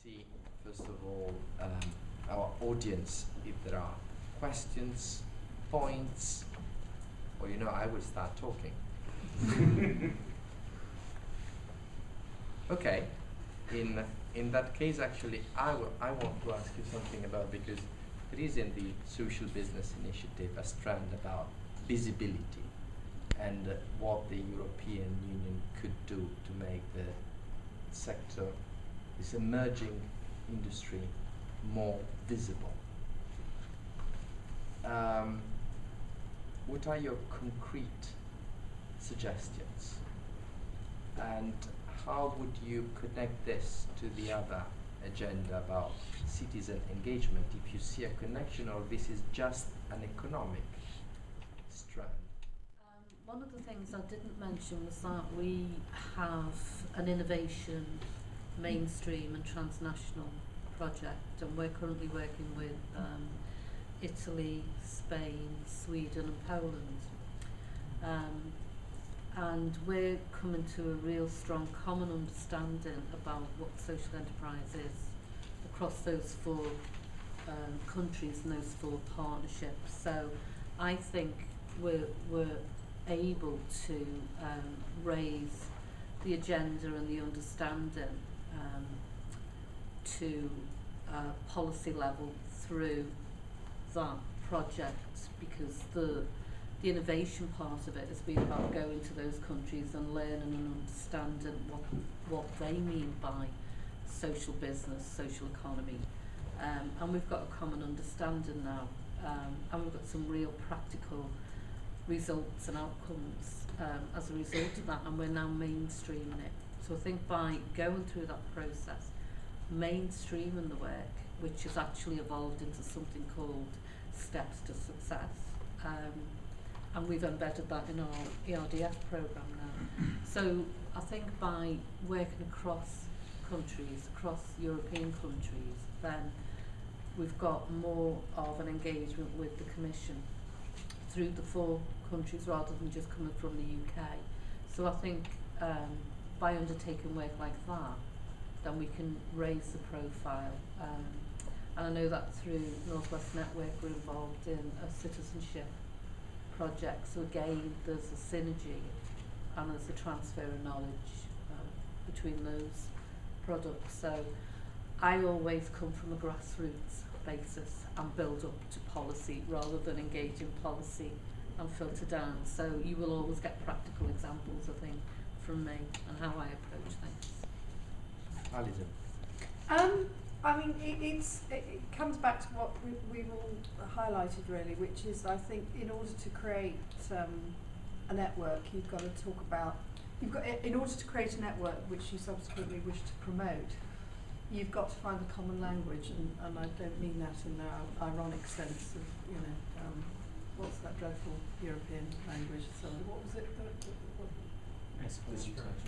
see, first of all, our audience, if there are questions, points, or I will start talking. Okay, in that case, actually, I want to ask you something about, because there is in the Social Business Initiative a strand about visibility and what the European Union could do to make the sector, this emerging industry, more visible. What are your concrete suggestions? And how would you connect this to the other agenda about citizen engagement, if you see a connection, or this is just an economic strand? One of the things I didn't mention was that we have an innovation mainstream and transnational project, and we're currently working with Italy, Spain, Sweden and Poland. And we're coming to a real strong common understanding about what social enterprise is across those four countries and those four partnerships. So I think we're able to raise the agenda and the understanding to policy level through that project, because the innovation part of it has been about going to those countries and learning and understanding what they mean by social business, social economy. And we've got a common understanding now, and we've got some real practical results and outcomes as a result of that, and we're now mainstreaming it. So I think by going through that process, mainstreaming the work, which has actually evolved into something called Steps to Success, and we've embedded that in our ERDF programme now. So I think by working across countries, across European countries, then we've got more of an engagement with the Commission through the four countries rather than just coming from the UK. So I think by undertaking work like that, then we can raise the profile. And I know that through Northwest Network we're involved in a citizenship project. So again, there's a synergy and there's a transfer of knowledge between those products. So I always come from a grassroots basis and build up to policy rather than engage in policy and filter down. So you will always get practical examples, I think, from me and how I approach things. Alison. I mean, it comes back to what we've all highlighted really, which is, I think, in order to create a network, you've got to talk about, in order to create a network which you subsequently wish to promote, you've got to find a common language, and I don't mean that in an ironic sense of, what's that dreadful European language? So what was it?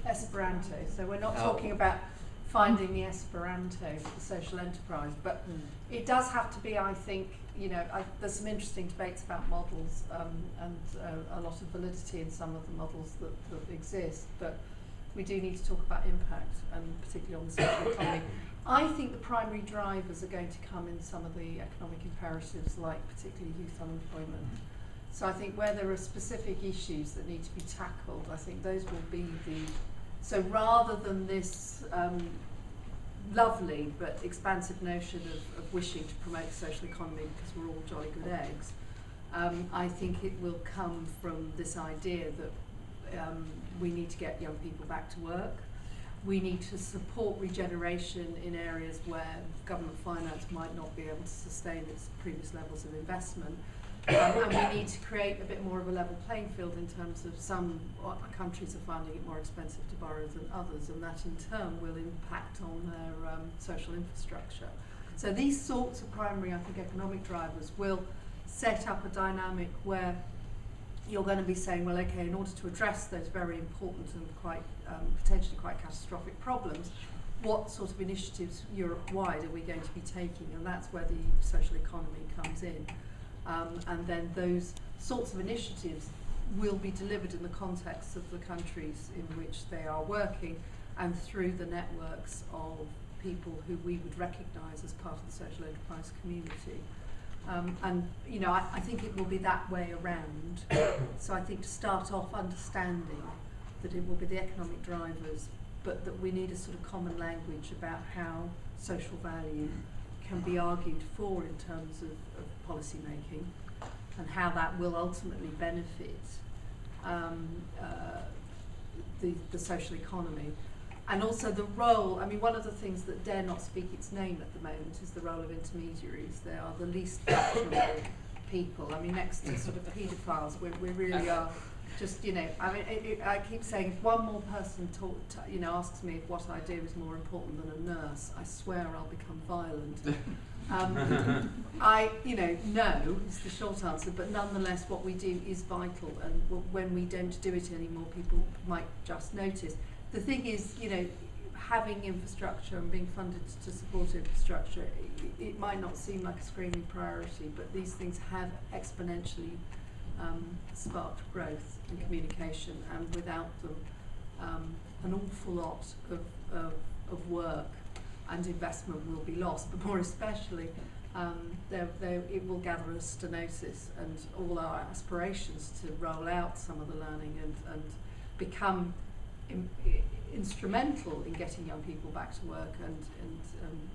Esperanto. So we're not talking about finding the Esperanto for the social enterprise, but it does have to be, I think, there's some interesting debates about models and a lot of validity in some of the models that exist, but we do need to talk about impact, and particularly on the social economy. I think the primary drivers are going to come in some of the economic imperatives, like particularly youth unemployment. So I think where there are specific issues that need to be tackled, I think those will be so rather than this lovely but expansive notion of wishing to promote the social economy because we're all jolly good eggs, I think it will come from this idea that we need to get young people back to work. We need to support regeneration in areas where government finance might not be able to sustain its previous levels of investment. And we need to create a bit more of a level playing field in terms of some countries are finding it more expensive to borrow than others, and that in turn will impact on their social infrastructure. So these sorts of primary, I think, economic drivers will set up a dynamic where you're going to be saying, well, okay, in order to address those very important and quite potentially quite catastrophic problems, what sort of initiatives Europe-wide are we going to be taking? And that's where the social economy comes in. And then those sorts of initiatives will be delivered in the context of the countries in which they are working and through the networks of people who we would recognise as part of the social enterprise community. And you know, I think it will be that way around. So I think to start off understanding that it will be the economic drivers, but that we need a sort of common language about how social value can be argued for in terms of policy making, and how that will ultimately benefit the social economy. And also the role, I mean, one of the things that dare not speak its name at the moment is the role of intermediaries. They are the least fashionable people. I mean, next to sort of paedophiles, we really are just, you know, I mean, I keep saying, if one more person asks me if what I do is more important than a nurse, I swear I'll become violent. No is the short answer, but nonetheless what we do is vital, and when we don't do it anymore, people might just notice. The thing is, you know, having infrastructure and being funded to support infrastructure, it might not seem like a screaming priority, but these things have exponentially sparked growth and communication, and without them, an awful lot of work and investment will be lost, but more especially it will gather a stenosis, and all our aspirations to roll out some of the learning and become instrumental in getting young people back to work and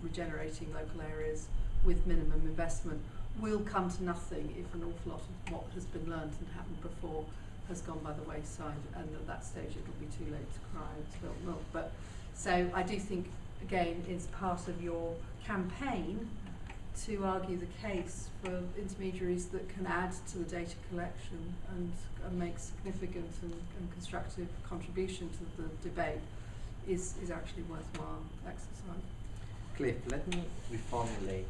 regenerating local areas with minimum investment will come to nothing if an awful lot of what has been learned and happened before has gone by the wayside, and at that stage it'll be too late to cry and spill milk. But so I do think, again, it's part of your campaign to argue the case for intermediaries that can add to the data collection and make significant and constructive contribution to the debate is actually worthwhile exercise. Cliff, let me reformulate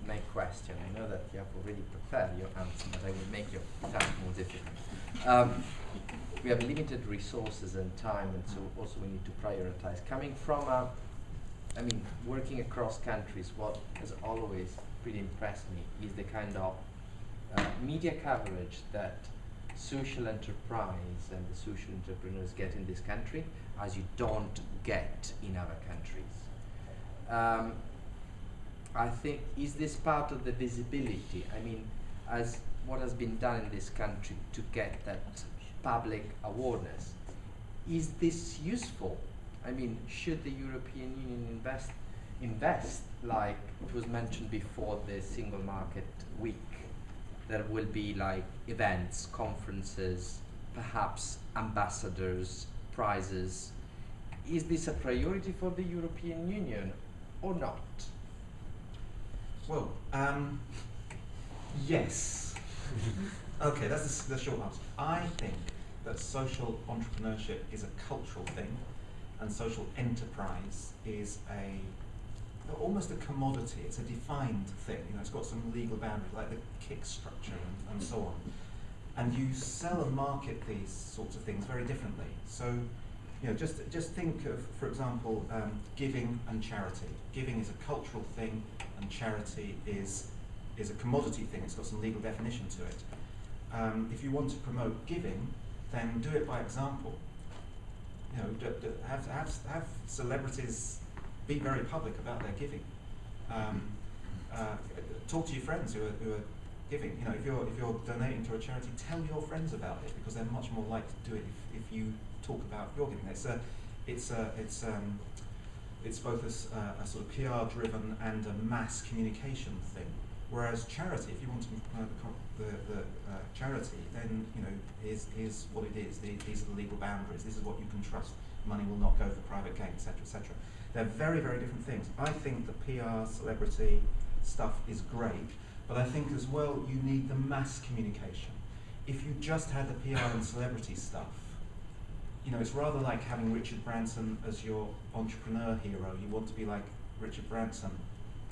my question. I know that you have already prepared your answer, but I will make your task more difficult. We have limited resources and time, and so also we need to prioritize. Coming from working across countries, what has always pretty impressed me is the kind of media coverage that social enterprise and the social entrepreneurs get in this country, as you don't get in other countries. I think, is this part of the visibility? I mean, as what has been done in this country to get that public awareness, is this useful? I mean, should the European Union invest, like it was mentioned before, the Single Market Week? There will be like events, conferences, perhaps ambassadors, prizes. Is this a priority for the European Union or not? Well, yes. Okay, that's the short answer. I think that social entrepreneurship is a cultural thing, and social enterprise is almost a commodity. It's a defined thing. You know, it's got some legal boundaries, like the kick structure and so on. And you sell and market these sorts of things very differently. So, you know, just think of, for example, giving and charity. Giving is a cultural thing, and charity is a commodity thing. It's got some legal definition to it. If you want to promote giving, then do it by example. You know, have celebrities be very public about their giving. Talk to your friends who are giving. You know, if you're donating to a charity, tell your friends about it, because they're much more likely to do it if you talk about your giving. It's both a sort of PR-driven and a mass communication thing. Whereas charity, if you want to promote the charity, then, you know, here's what it is. These are the legal boundaries. This is what you can trust. Money will not go for private gain, etc., etc. They're very, very different things. I think the PR, celebrity stuff is great, but I think as well you need the mass communication. If you just had the PR and celebrity stuff, you know, it's rather like having Richard Branson as your entrepreneur hero. You want to be like Richard Branson.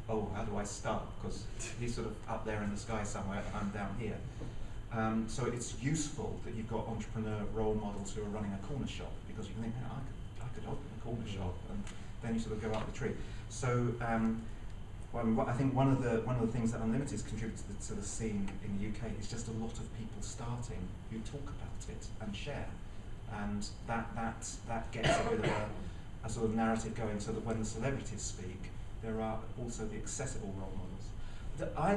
Oh, how do I start? Because he's sort of up there in the sky somewhere, and I'm down here. So it's useful that you've got entrepreneur role models who are running a corner shop, because you can think, I could open a corner shop, and then you sort of go up the tree. So I think one of the things that Unltd has contributed to the scene in the UK is just a lot of people starting who talk about it and share, and that gets a bit of a sort of narrative going so that when the celebrities speak, there are also the accessible role models. I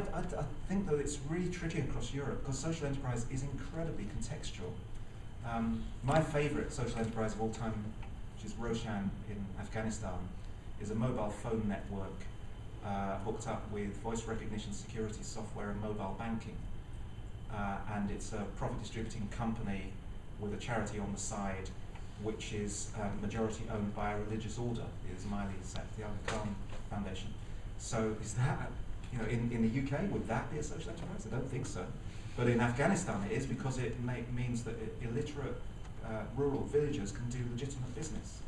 think that it's really tricky across Europe because social enterprise is incredibly contextual. My favourite social enterprise of all time, which is Roshan in Afghanistan, is a mobile phone network hooked up with voice recognition security software and mobile banking. And it's a profit distributing company with a charity on the side, which is majority owned by a religious order, the Ismaili sect, the Aga Khan Foundation. So is that, in the UK, would that be a social enterprise? I don't think so. But in Afghanistan it is, because it means that illiterate rural villagers can do legitimate business.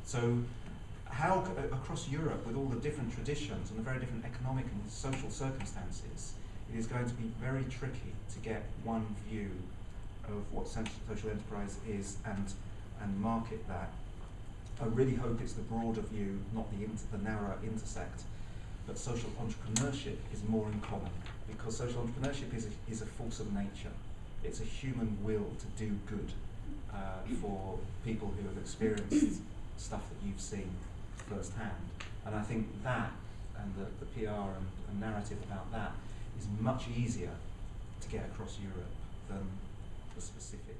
So how, across Europe, with all the different traditions and the very different economic and social circumstances, it is going to be very tricky to get one view of what social enterprise is and market that. I really hope it's the broader view, not the narrow intersect, but social entrepreneurship is more in common, because social entrepreneurship is a force of nature. It's a human will to do good for people who have experienced stuff that you've seen firsthand. And I think that, and the PR and narrative about that, is much easier to get across Europe than the specific